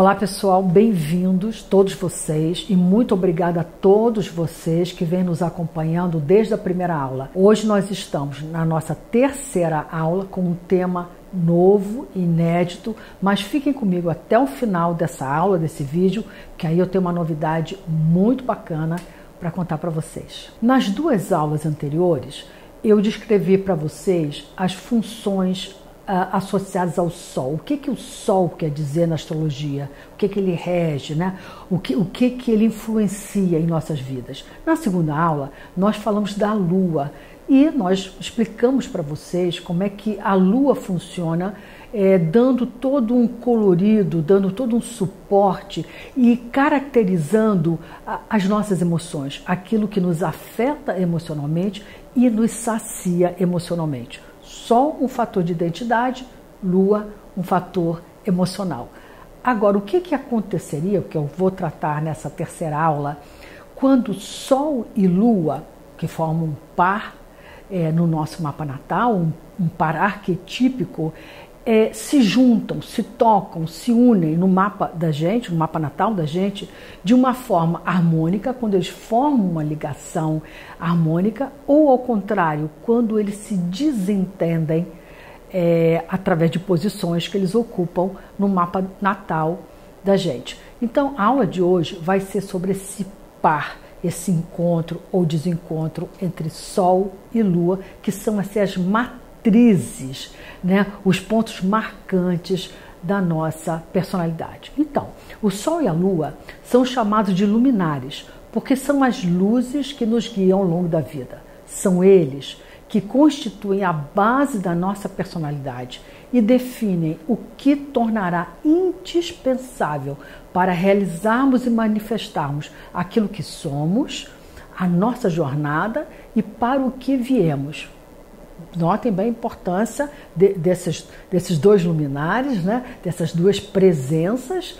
Olá pessoal, bem-vindos todos vocês e muito obrigada a todos vocês que vêm nos acompanhando desde a primeira aula. Hoje nós estamos na nossa terceira aula com um tema novo, inédito, mas fiquem comigo até o final dessa aula, desse vídeo, que aí eu tenho uma novidade muito bacana para contar para vocês. Nas duas aulas anteriores, eu descrevi para vocês as funções associadas ao Sol. O que o Sol quer dizer na astrologia? O que ele rege, né? O que ele influencia em nossas vidas? Na segunda aula, nós falamos da Lua e nós explicamos para vocês como é que a Lua funciona, dando todo um colorido, dando todo um suporte e caracterizando as nossas emoções, aquilo que nos afeta emocionalmente e nos sacia emocionalmente. Sol, um fator de identidade, Lua, um fator emocional. Agora, o que aconteceria, o que eu vou tratar nessa terceira aula, quando Sol e Lua, que formam um par no nosso mapa natal, um par arquetípico, se juntam, se tocam, se unem no mapa da gente, no mapa natal da gente, de uma forma harmônica, quando eles formam uma ligação harmônica, ou ao contrário, quando eles se desentendem através de posições que eles ocupam no mapa natal da gente. Então, a aula de hoje vai ser sobre esse par, esse encontro ou desencontro entre Sol e Lua, que são assim, as matrizes, né, os pontos marcantes da nossa personalidade. Então, o Sol e a Lua são chamados de luminares, porque são as luzes que nos guiam ao longo da vida. São eles que constituem a base da nossa personalidade e definem o que tornará indispensável para realizarmos e manifestarmos aquilo que somos, a nossa jornada e para o que viemos. Notem bem a importância desses dois luminares, né? Dessas duas presenças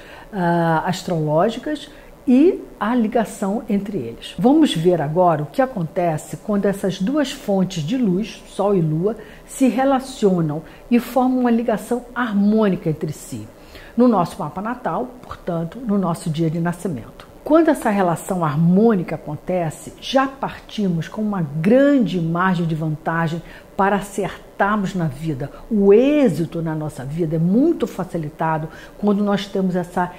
astrológicas e a ligação entre eles. Vamos ver agora o que acontece quando essas duas fontes de luz, Sol e Lua, se relacionam e formam uma ligação harmônica entre si. No nosso mapa natal, portanto, no nosso dia de nascimento. Quando essa relação harmônica acontece, já partimos com uma grande margem de vantagem para acertarmos na vida. O êxito na nossa vida é muito facilitado quando nós temos essa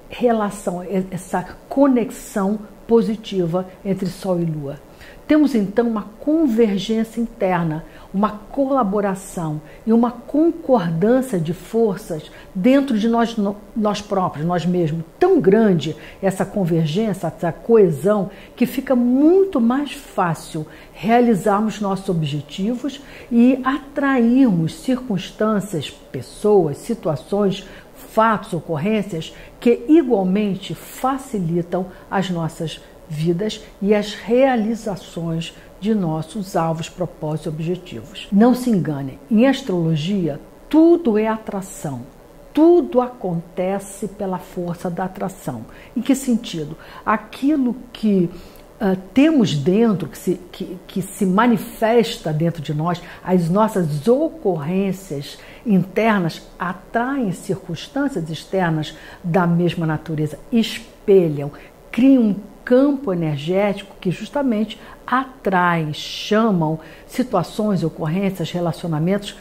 relação, essa conexão positiva entre Sol e Lua. Temos então uma convergência interna, uma colaboração e uma concordância de forças dentro de nós próprios, nós mesmos. Tão grande essa convergência, essa coesão, que fica muito mais fácil realizarmos nossos objetivos e atrairmos circunstâncias, pessoas, situações, fatos, ocorrências que igualmente facilitam as nossas vidas e as realizações de nossos alvos, propósitos e objetivos. Não se enganem, em astrologia tudo é atração, tudo acontece pela força da atração. Em que sentido? Aquilo que temos dentro, que se manifesta dentro de nós, as nossas ocorrências internas atraem circunstâncias externas da mesma natureza, espelham, criam um campo energético que justamente atraem, chamam situações, ocorrências, relacionamentos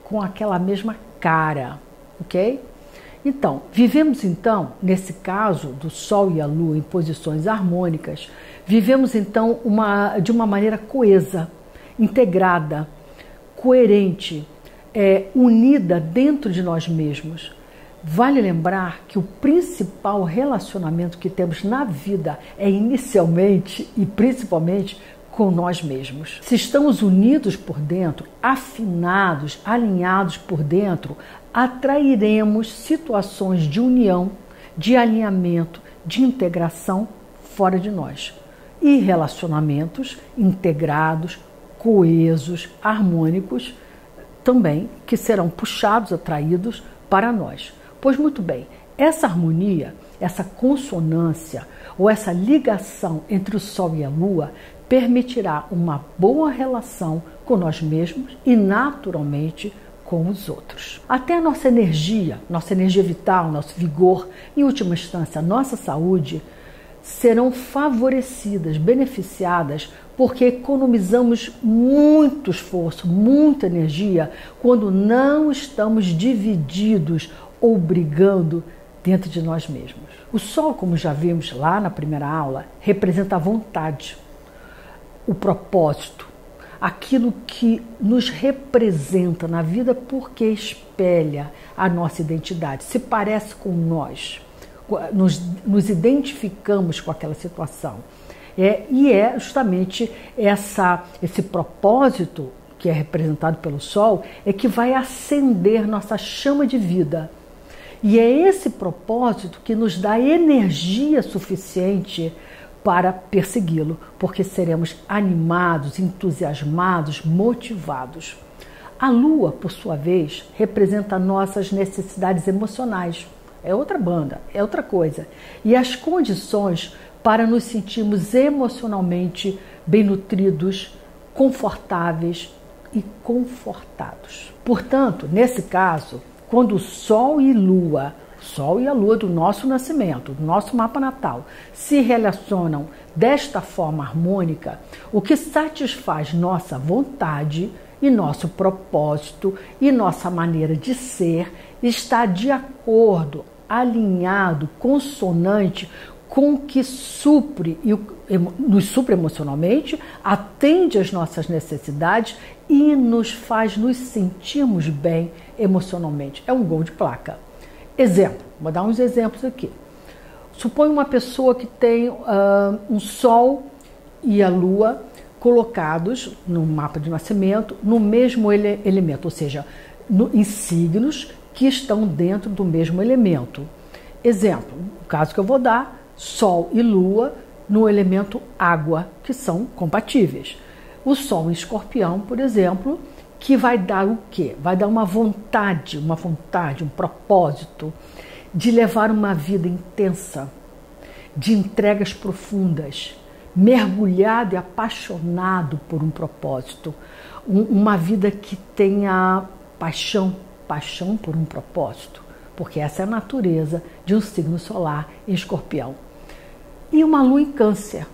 com aquela mesma cara, ok? Então, vivemos então, nesse caso do Sol e a Lua em posições harmônicas, vivemos então de uma maneira coesa, integrada, coerente, unida dentro de nós mesmos. Vale lembrar que o principal relacionamento que temos na vida é inicialmente e principalmente com nós mesmos. Se estamos unidos por dentro, afinados, alinhados por dentro, atrairemos situações de união, de alinhamento, de integração fora de nós. E relacionamentos integrados, coesos, harmônicos, também que serão puxados, atraídos para nós. Pois muito bem, essa harmonia, essa consonância ou essa ligação entre o Sol e a Lua permitirá uma boa relação com nós mesmos e naturalmente com os outros. Até a nossa energia vital, nosso vigor, em última instância, a nossa saúde, serão favorecidas, beneficiadas, porque economizamos muito esforço, muita energia, quando não estamos divididos ou brigando dentro de nós mesmos. O Sol, como já vimos lá na primeira aula, representa a vontade, o propósito, aquilo que nos representa na vida porque espelha a nossa identidade, se parece com nós, nos identificamos com aquela situação. E é justamente esse propósito que é representado pelo Sol, é que vai acender nossa chama de vida. E é esse propósito que nos dá energia suficiente para persegui-lo, porque seremos animados, entusiasmados, motivados. A Lua, por sua vez, representa nossas necessidades emocionais. É outra banda, é outra coisa. E as condições para nos sentirmos emocionalmente bem nutridos, confortáveis e confortados. Portanto, nesse caso, quando o Sol e a Lua do nosso nascimento, do nosso mapa natal, se relacionam desta forma harmônica, o que satisfaz nossa vontade e nosso propósito e nossa maneira de ser está de acordo, alinhado, consonante com o que nos supre emocionalmente, atende às nossas necessidades e nos faz nos sentirmos bem emocionalmente. É um gol de placa. Exemplo, vou dar uns exemplos aqui. Suponha uma pessoa que tem um Sol e a Lua colocados no mapa de nascimento no mesmo elemento, ou seja, em signos que estão dentro do mesmo elemento. Exemplo, o caso que eu vou dar, Sol e Lua no elemento água, que são compatíveis. O Sol em Escorpião, por exemplo, que vai dar o quê? Vai dar uma vontade, um propósito de levar uma vida intensa, de entregas profundas, mergulhado e apaixonado por um propósito. Uma vida que tenha paixão por um propósito, porque essa é a natureza de um signo solar em Escorpião. E uma Lua em Câncer,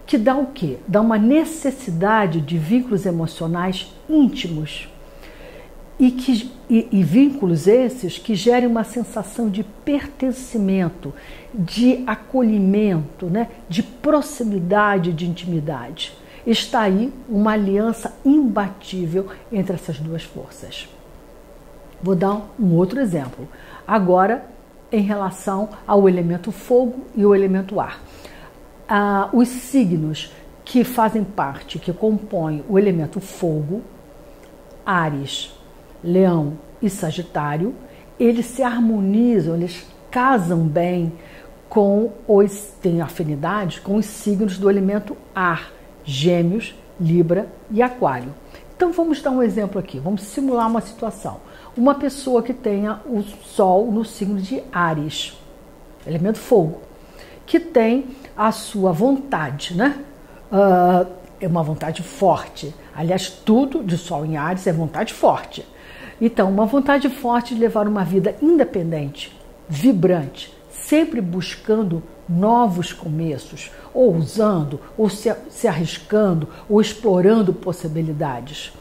que dá o quê? Dá uma necessidade de vínculos emocionais íntimos e vínculos esses que gerem uma sensação de pertencimento, de acolhimento, né? De proximidade, de intimidade. Está aí uma aliança imbatível entre essas duas forças. Vou dar um outro exemplo. Agora, em relação ao elemento fogo e o elemento ar. Os signos que fazem parte, que compõem o elemento fogo, Áries, Leão e Sagitário, eles se harmonizam, eles casam bem têm afinidade com os signos do elemento ar, Gêmeos, Libra e Aquário. Então vamos dar um exemplo aqui, vamos simular uma situação. Uma pessoa que tenha o Sol no signo de Áries, elemento fogo, que tem a sua vontade, né? É uma vontade forte. Aliás, tudo de Sol em Áries é vontade forte. Então, uma vontade forte de levar uma vida independente, vibrante, sempre buscando novos começos, ou usando, ou se arriscando, ou explorando possibilidades.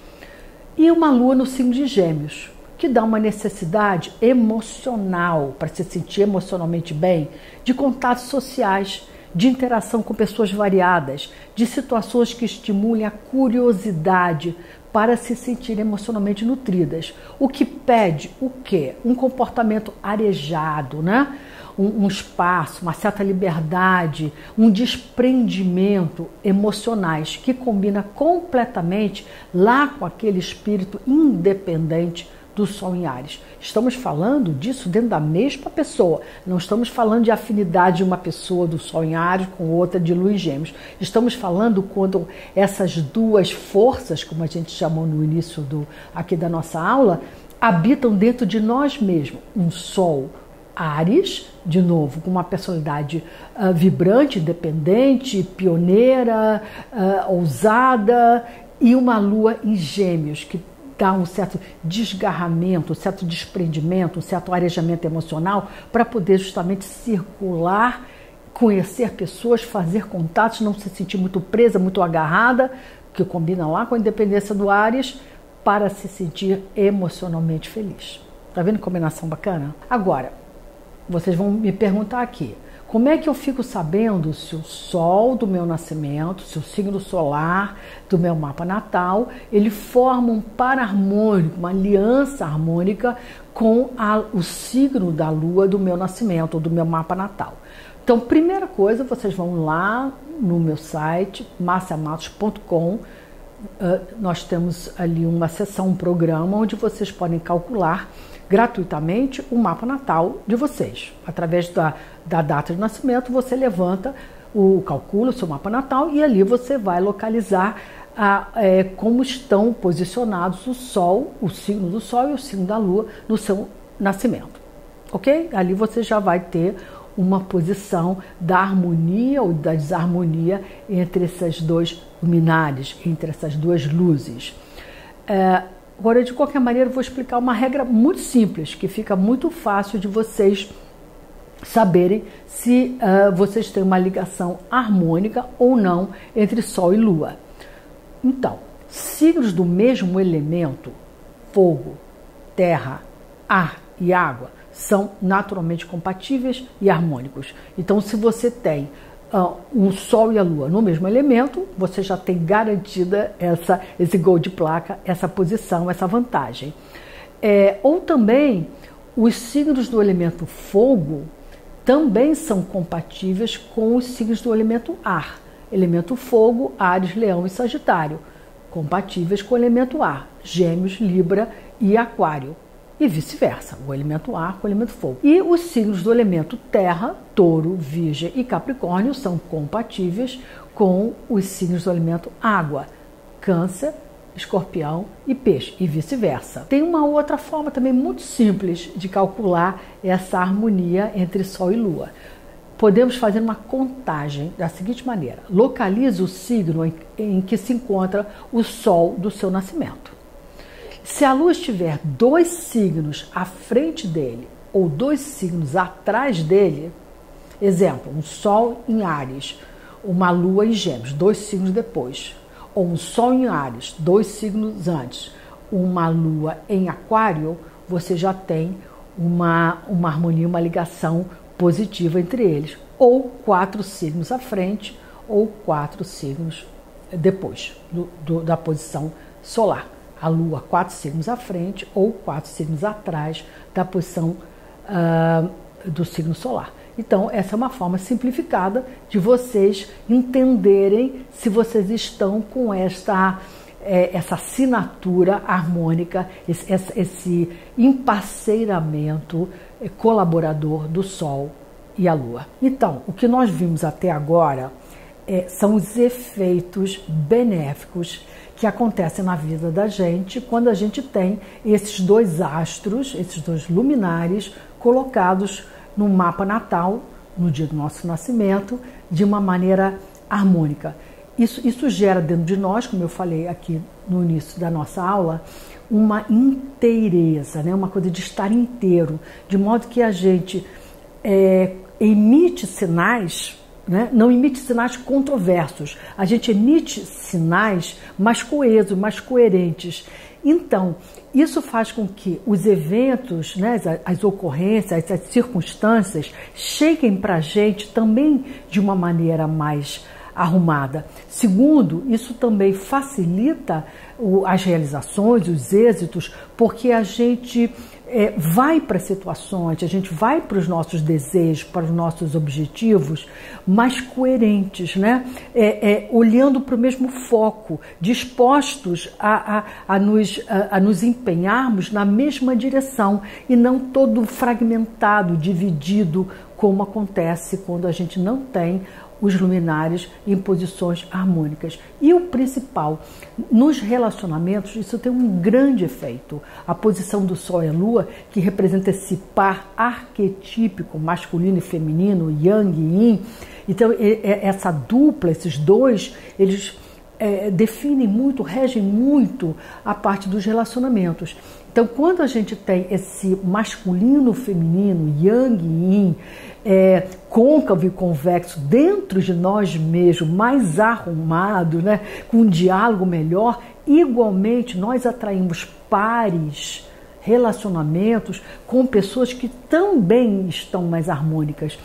E uma Lua no signo de Gêmeos, que dá uma necessidade emocional, para se sentir emocionalmente bem, de contatos sociais, de interação com pessoas variadas, de situações que estimulem a curiosidade para se sentir emocionalmente nutridas. O que pede o quê? Um comportamento arejado, né? Um espaço, uma certa liberdade, um desprendimento emocionais que combina completamente lá com aquele espírito independente do Sol em Áries. Estamos falando disso dentro da mesma pessoa. Não estamos falando de afinidade de uma pessoa do Sol em Áries com outra de Lua em Gêmeos. Estamos falando quando essas duas forças, como a gente chamou no início aqui da nossa aula, habitam dentro de nós mesmos. Um Sol Áries, de novo, com uma personalidade vibrante, independente, pioneira, ousada, e uma Lua em Gêmeos, que dar um certo desgarramento, um certo desprendimento, um certo arejamento emocional para poder justamente circular, conhecer pessoas, fazer contatos, não se sentir muito presa, muito agarrada, que combina lá com a independência do Áries, para se sentir emocionalmente feliz. Tá vendo que combinação bacana? Agora, vocês vão me perguntar aqui, como é que eu fico sabendo se o Sol do meu nascimento, se o signo solar do meu mapa natal, ele forma um par harmônico, uma aliança harmônica com o signo da Lua do meu nascimento, ou do meu mapa natal? Então, primeira coisa, vocês vão lá no meu site, marciamatos.com, nós temos ali uma seção, um programa, onde vocês podem calcular gratuitamente o mapa natal de vocês. Através da data de nascimento, você levanta, calcula o seu mapa natal e ali você vai localizar como estão posicionados o Sol, o signo do Sol e o signo da Lua no seu nascimento. Ok? Ali você já vai ter uma posição da harmonia ou da desarmonia entre esses dois luminares, entre essas duas luzes. Agora, de qualquer maneira, eu vou explicar uma regra muito simples, que fica muito fácil de vocês saberem se vocês têm uma ligação harmônica ou não entre Sol e Lua. Então, signos do mesmo elemento, fogo, terra, ar e água, são naturalmente compatíveis e harmônicos. Então, se você tem um Sol e a Lua no mesmo elemento, você já tem garantida esse gol de placa, essa posição, essa vantagem. Ou também, os signos do elemento fogo também são compatíveis com os signos do elemento ar. Elemento fogo, Áries, Leão e Sagitário. Compatíveis com o elemento ar, Gêmeos, Libra e Aquário. E vice-versa, o elemento ar com o elemento fogo. E os signos do elemento terra, Touro, Virgem e Capricórnio, são compatíveis com os signos do elemento água, Câncer, Escorpião e Peixe, e vice-versa. Tem uma outra forma também muito simples de calcular essa harmonia entre Sol e Lua. Podemos fazer uma contagem da seguinte maneira: localize o signo em que se encontra o Sol do seu nascimento. Se a Lua estiver 2 signos à frente dele ou 2 signos atrás dele, exemplo, um Sol em Áries, uma Lua em Gêmeos, 2 signos depois, ou um Sol em Áries, 2 signos antes, uma Lua em Aquário, você já tem uma harmonia, uma ligação positiva entre eles, ou 4 signos à frente ou 4 signos depois da posição solar. A Lua 4 signos à frente ou 4 signos atrás da posição do signo solar. Então, essa é uma forma simplificada de vocês entenderem se vocês estão com essa assinatura harmônica, esse emparceiramento colaborador do Sol e a Lua. Então, o que nós vimos até agora são os efeitos benéficos que acontecem na vida da gente quando a gente tem esses 2 astros, esses 2 luminares colocados no mapa natal, no dia do nosso nascimento, de uma maneira harmônica. Isso gera dentro de nós, como eu falei aqui no início da nossa aula, uma inteireza, né? Uma coisa de estar inteiro, de modo que a gente emite sinais, né? Não emite sinais controversos, a gente emite sinais mais coesos, mais coerentes. Então, isso faz com que os eventos, né, as ocorrências, as circunstâncias cheguem para a gente também de uma maneira mais arrumada. Segundo, isso também facilita as realizações, os êxitos, porque a gente vai para situações, a gente vai para os nossos desejos, para os nossos objetivos mais coerentes, né? Olhando para o mesmo foco, dispostos a nos empenharmos na mesma direção e não todo fragmentado, dividido, como acontece quando a gente não tem os luminares em posições harmônicas. E o principal, nos relacionamentos, isso tem um grande efeito. A posição do Sol e a Lua, que representa esse par arquetípico, masculino e feminino, Yang e Yin. Então, essa dupla, esses dois, eles definem muito, regem muito a parte dos relacionamentos. Então, quando a gente tem esse masculino, feminino, yang e yin, côncavo e convexo dentro de nós mesmos, mais arrumado, né, com um diálogo melhor, igualmente nós atraímos pares, relacionamentos com pessoas que também estão mais harmônicas.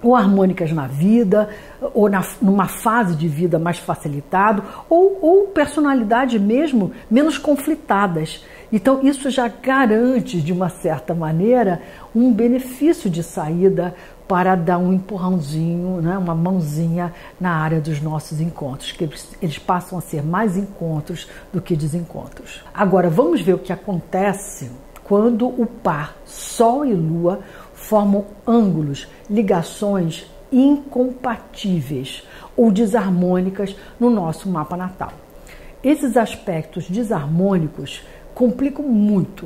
Ou harmônicas na vida, ou numa fase de vida mais facilitado, ou personalidade mesmo menos conflitadas. Então isso já garante, de uma certa maneira, um benefício de saída para dar um empurrãozinho, né, uma mãozinha na área dos nossos encontros, que eles passam a ser mais encontros do que desencontros. Agora vamos ver o que acontece quando o par Sol e Lua formam ângulos, ligações incompatíveis ou desarmônicas no nosso mapa natal. Esses aspectos desarmônicos complicam muito.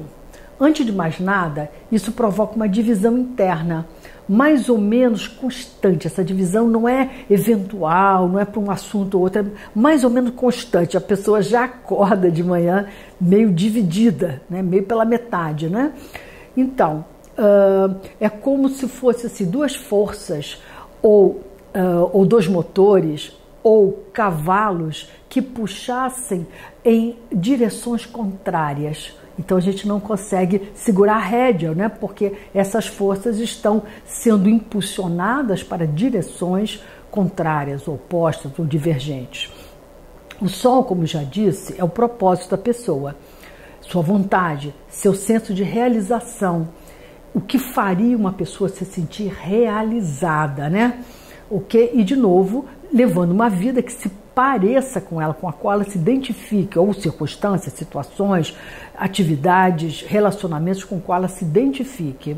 Antes de mais nada, isso provoca uma divisão interna, mais ou menos constante. Essa divisão não é eventual, não é para um assunto ou outro, é mais ou menos constante. A pessoa já acorda de manhã meio dividida, né? Meio pela metade, né? Então, é como se fosse assim, duas forças ou dois motores ou cavalos que puxassem em direções contrárias. Então a gente não consegue segurar a rédea, né? Porque essas forças estão sendo impulsionadas para direções contrárias, opostas ou divergentes. O Sol, como já disse, é o propósito da pessoa, sua vontade, seu senso de realização, o que faria uma pessoa se sentir realizada, né? E de novo, levando uma vida que se pareça com ela, com a qual ela se identifica, ou circunstâncias, situações, atividades, relacionamentos com a qual ela se identifique.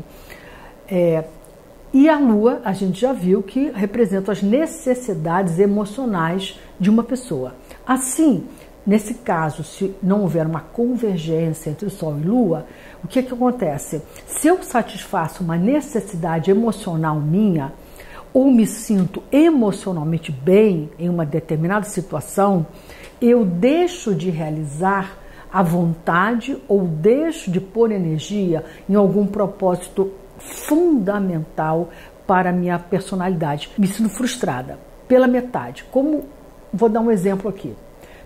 E a Lua, a gente já viu que representa as necessidades emocionais de uma pessoa. Assim, nesse caso, se não houver uma convergência entre o Sol e Lua, o que acontece? Se eu satisfaço uma necessidade emocional minha, ou me sinto emocionalmente bem em uma determinada situação, eu deixo de realizar a vontade ou deixo de pôr energia em algum propósito fundamental para a minha personalidade. Me sinto frustrada pela metade. Vou dar um exemplo aqui.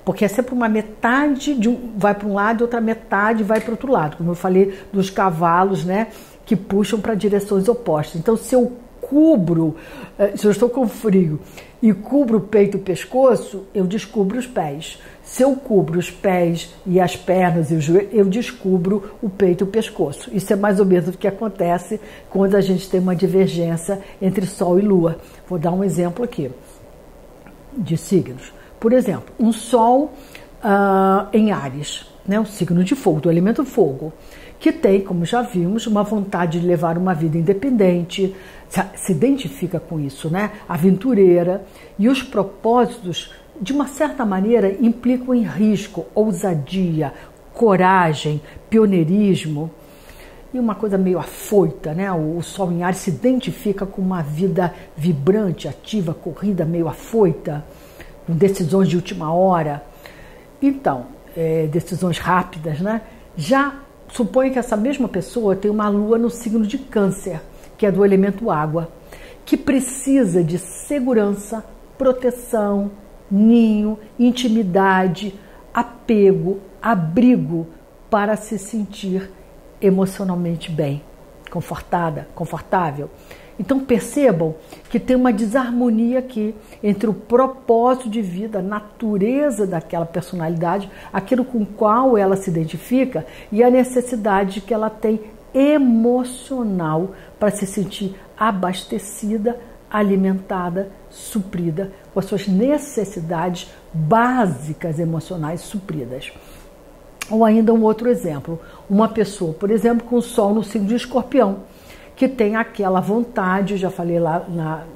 Porque é sempre uma metade vai para um lado e outra metade vai para o outro lado. Como eu falei dos cavalos, né, que puxam para direções opostas. Então, se eu estou com frio e cubro o peito e o pescoço, eu descubro os pés. Se eu cubro os pés e as pernas e o joelho, eu descubro o peito e o pescoço. Isso é mais ou menos o que acontece quando a gente tem uma divergência entre Sol e Lua. Vou dar um exemplo aqui de signos. Por exemplo, um Sol em Áries, né, um signo de fogo, do elemento fogo, que tem, como já vimos, uma vontade de levar uma vida independente, se identifica com isso, né, aventureira, e os propósitos, de uma certa maneira, implicam em risco, ousadia, coragem, pioneirismo, e uma coisa meio afoita, né? O Sol em Áries se identifica com uma vida vibrante, ativa, corrida, meio afoita, com decisões de última hora. Então, decisões rápidas, né? Já suponho que essa mesma pessoa tem uma Lua no signo de Câncer, que é do elemento água, que precisa de segurança, proteção, ninho, intimidade, apego, abrigo para se sentir emocionalmente bem, confortável. Então percebam que tem uma desarmonia aqui entre o propósito de vida, a natureza daquela personalidade, aquilo com o qual ela se identifica e a necessidade que ela tem emocional para se sentir abastecida, alimentada, suprida, com as suas necessidades básicas emocionais supridas. Ou ainda um outro exemplo, uma pessoa, por exemplo, com o Sol no signo de Escorpião, que tem aquela vontade, já falei lá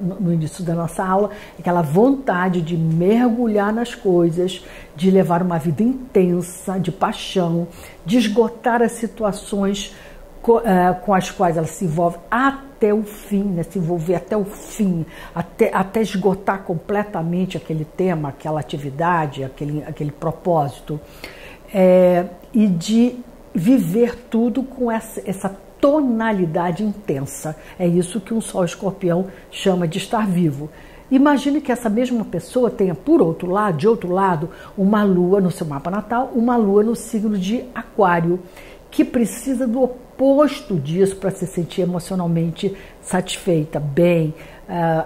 no início da nossa aula, aquela vontade de mergulhar nas coisas, de levar uma vida intensa, de paixão, de esgotar as situações com as quais ela se envolve até o fim, né? Se envolver até o fim, até esgotar completamente aquele tema, aquela atividade, aquele propósito, e de viver tudo com essa tonalidade intensa. É isso que um Sol Escorpião chama de estar vivo. Imagine que essa mesma pessoa tenha, de outro lado, uma lua no seu mapa natal, uma lua no signo de Aquário, que precisa do oposto disso para se sentir emocionalmente satisfeita, bem,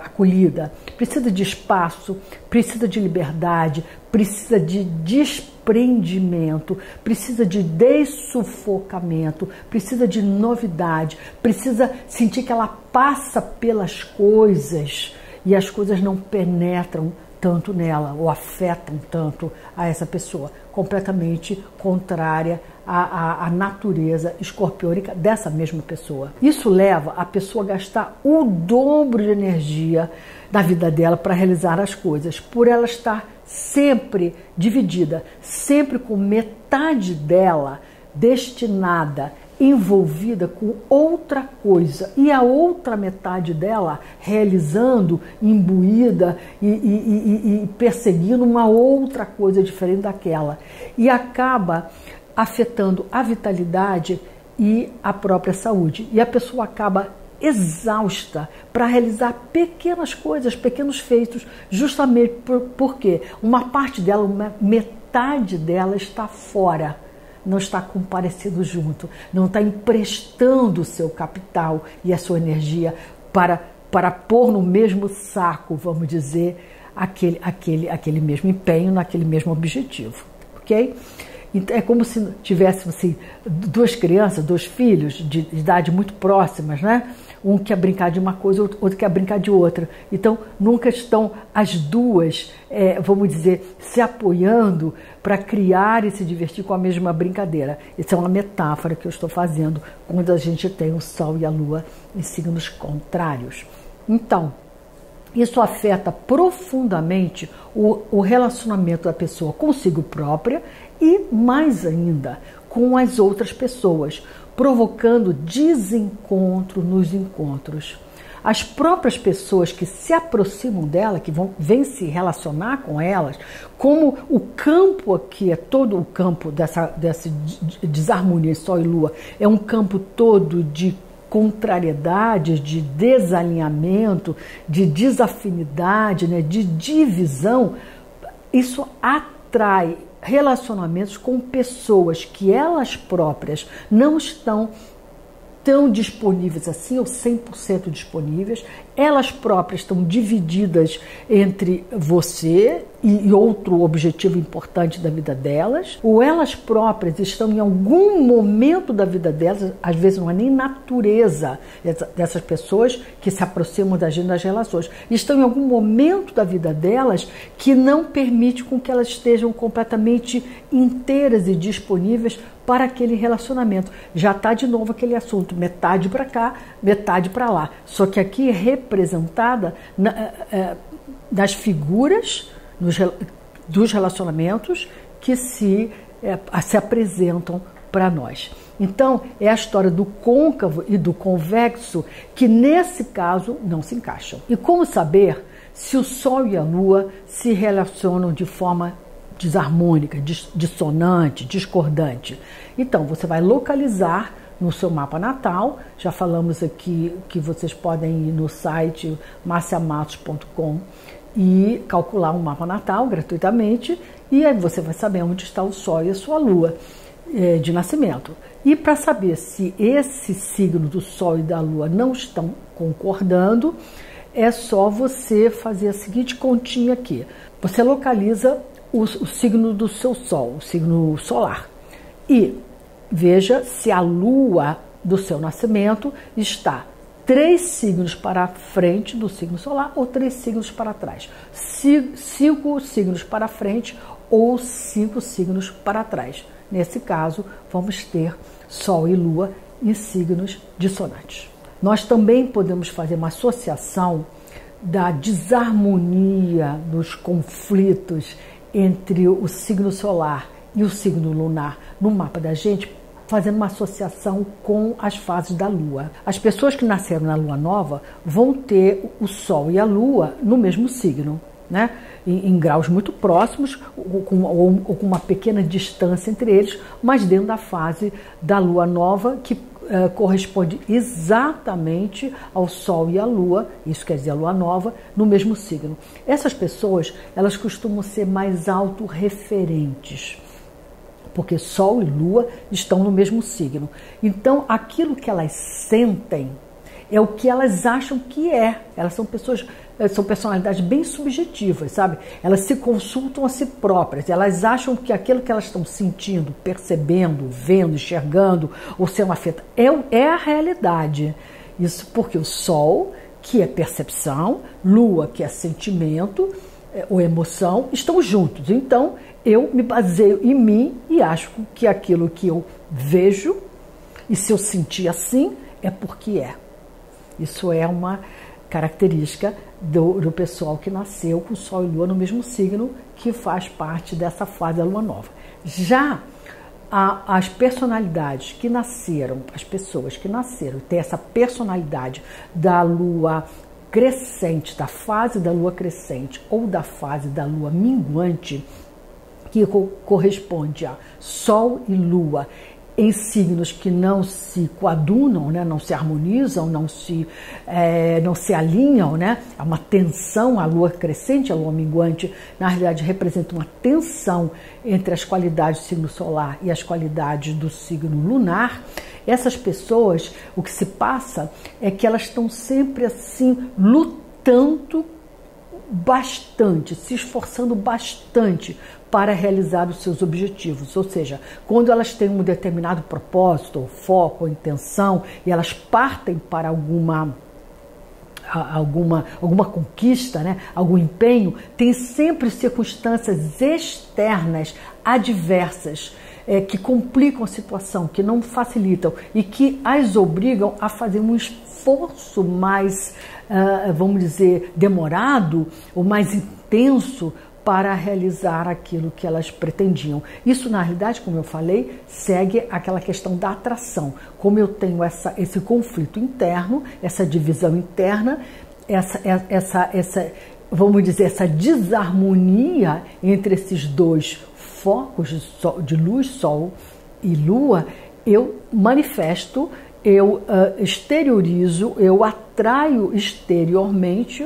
acolhida. Precisa de espaço, precisa de liberdade, precisa de desprendimento, precisa de dessufocamento, precisa de novidade, precisa sentir que ela passa pelas coisas e as coisas não penetram tanto nela ou afetam tanto a essa pessoa, completamente contrária à natureza escorpiônica dessa mesma pessoa. Isso leva a pessoa a gastar o dobro de energia da vida dela para realizar as coisas, por ela estar sempre dividida, sempre com metade dela destinada, envolvida com outra coisa e a outra metade dela realizando, imbuída e perseguindo uma outra coisa diferente daquela, e acaba afetando a vitalidade e a própria saúde, e a pessoa acaba exausta para realizar pequenas coisas, pequenos feitos, justamente porque uma parte dela, metade dela está fora, não está comparecido junto, não está emprestando o seu capital e a sua energia para pôr no mesmo saco, vamos dizer, aquele mesmo empenho, naquele mesmo objetivo, ok? Então, é como se tivéssemos assim, duas crianças, dois filhos de idade muito próximas, né? Um quer brincar de uma coisa, outro quer brincar de outra. Então, nunca estão as duas, vamos dizer, se apoiando para criar e se divertir com a mesma brincadeira. Isso é uma metáfora que eu estou fazendo quando a gente tem o Sol e a Lua em signos contrários. Então, isso afeta profundamente o relacionamento da pessoa consigo própria e, mais ainda, com as outras pessoas, provocando desencontro nos encontros. As próprias pessoas que se aproximam dela, que vêm se relacionar com elas, como o campo aqui é todo o campo dessa desarmonia Sol e Lua, é um campo todo de contrariedades, de desalinhamento, de desafinidade, né, de divisão. Isso atrai relacionamentos com pessoas que elas próprias não estão tão disponíveis assim, ou 100% disponíveis, elas próprias estão divididas entre você e outro objetivo importante da vida delas, ou elas próprias estão em algum momento da vida delas, às vezes não é nem natureza dessas pessoas que se aproximam da gente das relações, estão em algum momento da vida delas que não permite com que elas estejam completamente inteiras e disponíveis para aquele relacionamento. Já está de novo aquele assunto, metade para cá, metade para lá. Só que aqui é representada das figuras dos relacionamentos que se apresentam para nós. Então, é a história do côncavo e do convexo que, nesse caso, não se encaixam. E como saber se o Sol e a Lua se relacionam de forma desarmônica, dissonante, discordante? Então, você vai localizar no seu mapa natal. Já falamos aqui que vocês podem ir no site marciamatos.com e calcular um mapa natal gratuitamente, e aí você vai saber onde está o Sol e a sua Lua de nascimento. E para saber se esse signo do Sol e da Lua não estão concordando, é só você fazer a seguinte continha aqui. Você localiza o signo do seu Sol, o signo solar, e veja se a Lua do seu nascimento está 3 signos para frente do signo solar ou 3 signos para trás, 5 signos para frente ou 5 signos para trás. Nesse caso, vamos ter Sol e Lua em signos dissonantes. Nós também podemos fazer uma associação da desarmonia, dos conflitos entre o signo solar e o signo lunar no mapa da gente fazendo uma associação com as fases da Lua. As pessoas que nasceram na Lua Nova vão ter o Sol e a Lua no mesmo signo, né? Em graus muito próximos, ou com uma pequena distância entre eles, mas dentro da fase da Lua Nova, que corresponde exatamente ao Sol e à Lua, isso quer dizer a Lua Nova, no mesmo signo. Essas pessoas, elas costumam ser mais autorreferentes, porque Sol e Lua estão no mesmo signo. Então, aquilo que elas sentem é o que elas acham que é. Elas são personalidades bem subjetivas, sabe? Elas se consultam a si próprias, elas acham que aquilo que elas estão sentindo, percebendo, vendo, enxergando ou sendo afetadas é a realidade. Isso porque o Sol, que é percepção, Lua, que é sentimento ou emoção, estão juntos. Então, eu me baseio em mim e acho que aquilo que eu vejo, e se eu sentir assim, é porque é. Isso é uma característica do pessoal que nasceu com Sol e Lua no mesmo signo, que faz parte dessa fase da Lua Nova. Já as personalidades que nasceram, as pessoas que nasceram, têm essa personalidade da Lua crescente, da fase da Lua crescente ou da fase da Lua minguante, que corresponde a Sol e Lua em signos que não se coadunam, né? Não se harmonizam, não se alinham, né? Há uma tensão. A Lua crescente, a Lua minguante, na realidade representa uma tensão entre as qualidades do signo solar e as qualidades do signo lunar. Essas pessoas, o que se passa é que elas estão sempre assim, lutando bastante, se esforçando bastante para realizar os seus objetivos. Ou seja, quando elas têm um determinado propósito, ou foco, ou intenção, e elas partem para alguma conquista, né? Algum empenho, tem sempre circunstâncias externas, adversas, que complicam a situação, que não facilitam e que as obrigam a fazer um esforço mais, vamos dizer, demorado ou mais intenso para realizar aquilo que elas pretendiam. Isso, na realidade, como eu falei, segue aquela questão da atração. Como eu tenho esse conflito interno, essa divisão interna, vamos dizer, essa desarmonia entre esses dois focos de luz, Sol e Lua, eu manifesto, eu exteriorizo, eu atraio exteriormente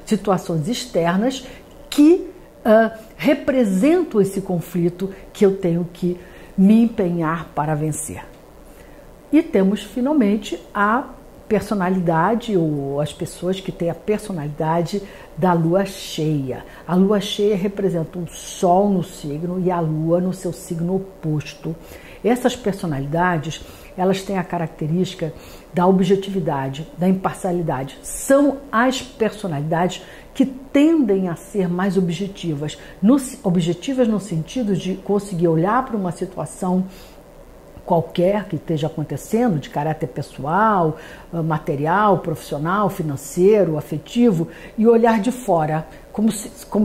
situações externas que representam esse conflito que eu tenho que me empenhar para vencer. E temos, finalmente, a personalidade, ou as pessoas que têm a personalidade da Lua cheia. A Lua cheia representa um Sol no signo e a Lua no seu signo oposto. Essas personalidades, elas têm a característica da objetividade, da imparcialidade. São as personalidades que tendem a ser mais objetivas. Objetivas no sentido de conseguir olhar para uma situação qualquer que esteja acontecendo, de caráter pessoal, material, profissional, financeiro, afetivo, e olhar de fora, como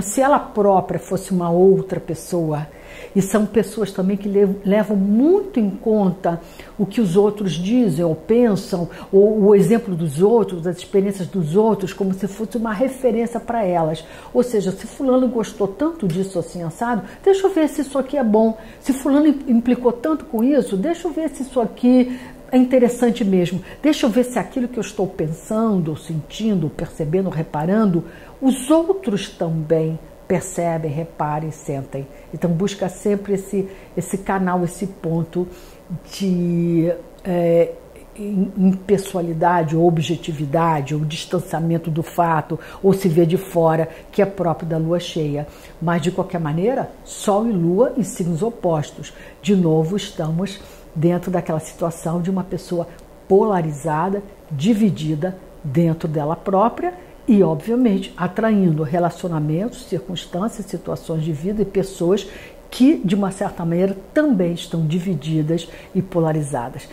se ela própria fosse uma outra pessoa. E são pessoas também que levam muito em conta o que os outros dizem ou pensam, ou o exemplo dos outros, as experiências dos outros, como se fosse uma referência para elas. Ou seja, se fulano gostou tanto disso assim, assado, deixa eu ver se isso aqui é bom. Se fulano implicou tanto com isso, deixa eu ver se isso aqui é interessante mesmo. Deixa eu ver se aquilo que eu estou pensando, sentindo, percebendo, reparando, os outros também percebem, reparem, sentem. Então busca sempre esse canal, esse ponto de impessoalidade ou objetividade, ou distanciamento do fato, ou se vê de fora, que é próprio da Lua cheia. Mas de qualquer maneira, Sol e Lua em signos opostos. De novo, estamos dentro daquela situação de uma pessoa polarizada, dividida dentro dela própria, e, obviamente, atraindo relacionamentos, circunstâncias, situações de vida e pessoas que, de uma certa maneira, também estão divididas e polarizadas,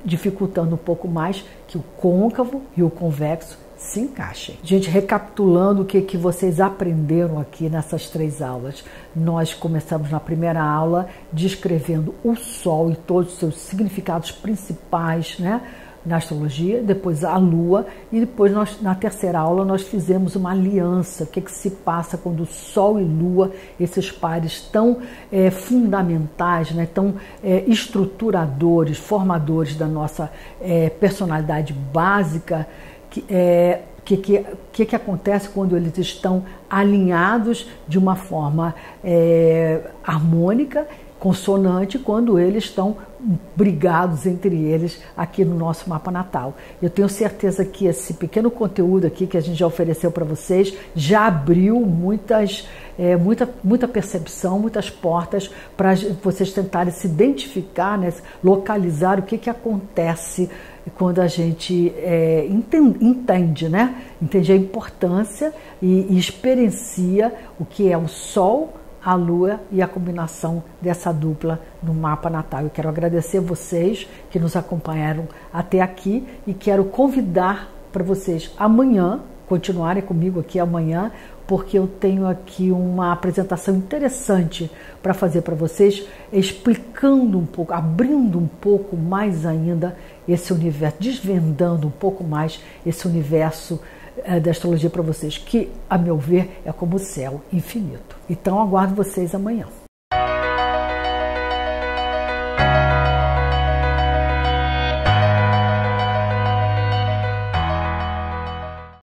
dificultando um pouco mais que o côncavo e o convexo se encaixem. Gente, recapitulando o que vocês aprenderam aqui nessas 3 aulas. Nós começamos na primeira aula descrevendo o Sol e todos os seus significados principais, né, na astrologia, depois a Lua, e depois na terceira aula nós fizemos uma aliança, o que se passa quando o Sol e Lua, esses pares tão fundamentais, né, tão estruturadores, formadores da nossa personalidade básica, que acontece quando eles estão alinhados de uma forma harmônica, consonante, quando eles estão brigados entre eles aqui no nosso mapa natal. Eu tenho certeza que esse pequeno conteúdo aqui que a gente já ofereceu para vocês já abriu muita percepção, muitas portas para vocês tentarem se identificar, né, localizar o que acontece quando a gente entende, né? Entende a importância e experiencia o que é o Sol, a Lua e a combinação dessa dupla no mapa natal. Eu quero agradecer vocês que nos acompanharam até aqui e quero convidar para vocês amanhã, continuarem comigo aqui amanhã, porque eu tenho aqui uma apresentação interessante para fazer para vocês, explicando um pouco, abrindo um pouco mais ainda esse universo, desvendando um pouco mais esse universo da astrologia para vocês, que, a meu ver, é como o céu infinito. Então, aguardo vocês amanhã.